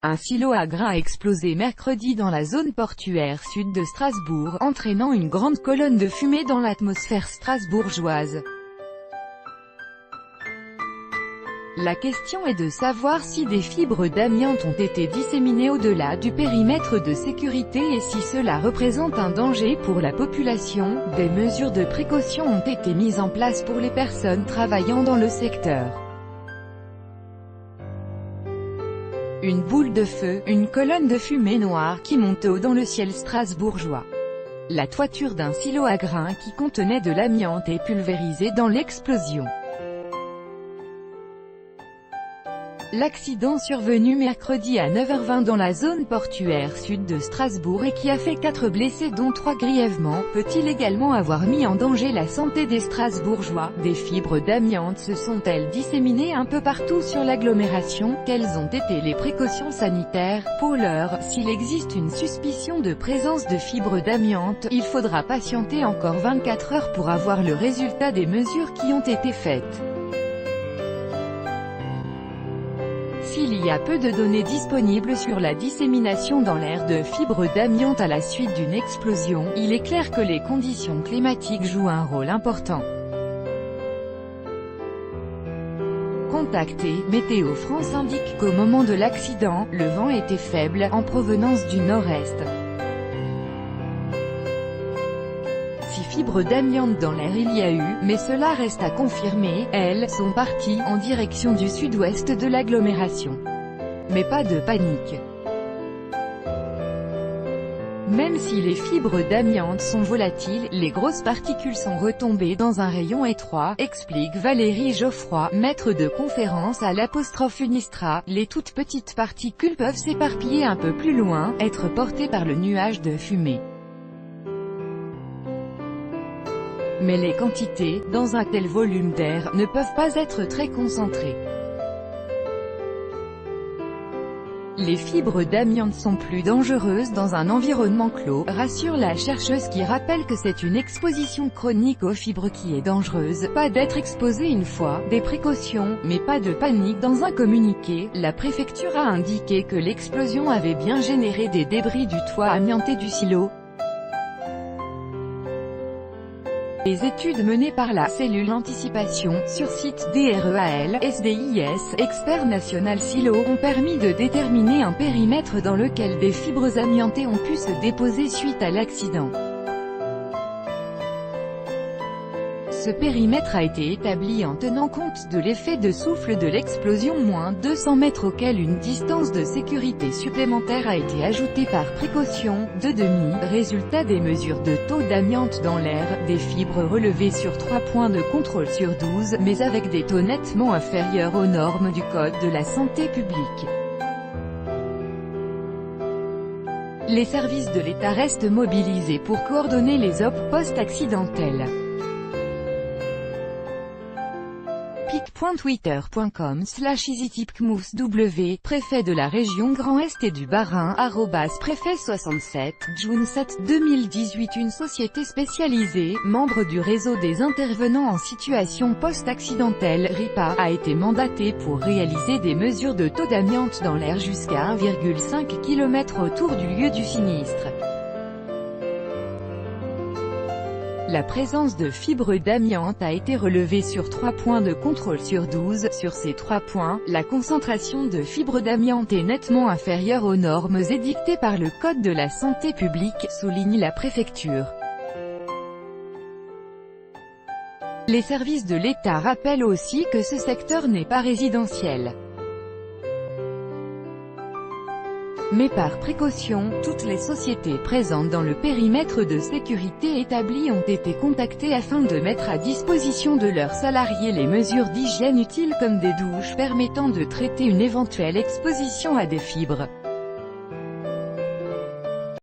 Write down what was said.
Un silo à grains a explosé mercredi dans la zone portuaire sud de Strasbourg, entraînant une grande colonne de fumée dans l'atmosphère strasbourgeoise. La question est de savoir si des fibres d'amiante ont été disséminées au-delà du périmètre de sécurité et si cela représente un danger pour la population. Des mesures de précaution ont été mises en place pour les personnes travaillant dans le secteur. Une boule de feu, une colonne de fumée noire qui monte haut dans le ciel strasbourgeois. La toiture d'un silo à grains qui contenait de l'amiante est pulvérisée dans l'explosion. L'accident survenu mercredi à 9h20 dans la zone portuaire sud de Strasbourg et qui a fait 4 blessés dont 3 grièvement, peut-il également avoir mis en danger la santé des Strasbourgeois? Des fibres d'amiante se sont-elles disséminées un peu partout sur l'agglomération? Quelles ont été les précautions sanitaires? Pour l'heure, s'il existe une suspicion de présence de fibres d'amiante, il faudra patienter encore 24 heures pour avoir le résultat des mesures qui ont été faites. S'il y a peu de données disponibles sur la dissémination dans l'air de fibres d'amiante à la suite d'une explosion, il est clair que les conditions climatiques jouent un rôle important. Contacté, Météo France indique qu'au moment de l'accident, le vent était faible, en provenance du nord-est. Fibres d'amiante dans l'air il y a eu, mais cela reste à confirmer, elles sont parties en direction du sud-ouest de l'agglomération. Mais pas de panique. Même si les fibres d'amiante sont volatiles, les grosses particules sont retombées dans un rayon étroit, explique Valérie Geoffroy, maître de conférence à l'Unistra. Les toutes petites particules peuvent s'éparpiller un peu plus loin, être portées par le nuage de fumée. Mais les quantités, dans un tel volume d'air, ne peuvent pas être très concentrées. Les fibres d'amiante sont plus dangereuses dans un environnement clos, rassure la chercheuse qui rappelle que c'est une exposition chronique aux fibres qui est dangereuse, pas d'être exposé une fois, des précautions, mais pas de panique. Dans un communiqué, la préfecture a indiqué que l'explosion avait bien généré des débris du toit amianté du silo. Les études menées par la cellule anticipation, sur site DREAL, SDIS, expert national silo, ont permis de déterminer un périmètre dans lequel des fibres amiantées ont pu se déposer suite à l'accident. Ce périmètre a été établi en tenant compte de l'effet de souffle de l'explosion, moins 200 mètres auquel une distance de sécurité supplémentaire a été ajoutée par précaution, résultat des mesures de taux d'amiante dans l'air, des fibres relevées sur 3 points de contrôle sur 12, mais avec des taux nettement inférieurs aux normes du Code de la santé publique. Les services de l'État restent mobilisés pour coordonner les op post-accidentelles. pic.twitter.com/easytipcmousw, préfet de la région Grand Est et du Bas-Rhin, @préfet67, June 7, 2018. Une société spécialisée, membre du réseau des intervenants en situation post-accidentelle, RIPA, a été mandatée pour réaliser des mesures de taux d'amiante dans l'air jusqu'à 1,5 km autour du lieu du sinistre. La présence de fibres d'amiante a été relevée sur 3 points de contrôle sur 12. Sur ces 3 points, la concentration de fibres d'amiante est nettement inférieure aux normes édictées par le Code de la santé publique, souligne la préfecture. Les services de l'État rappellent aussi que ce secteur n'est pas résidentiel. Mais par précaution, toutes les sociétés présentes dans le périmètre de sécurité établi ont été contactées afin de mettre à disposition de leurs salariés les mesures d'hygiène utiles comme des douches permettant de traiter une éventuelle exposition à des fibres.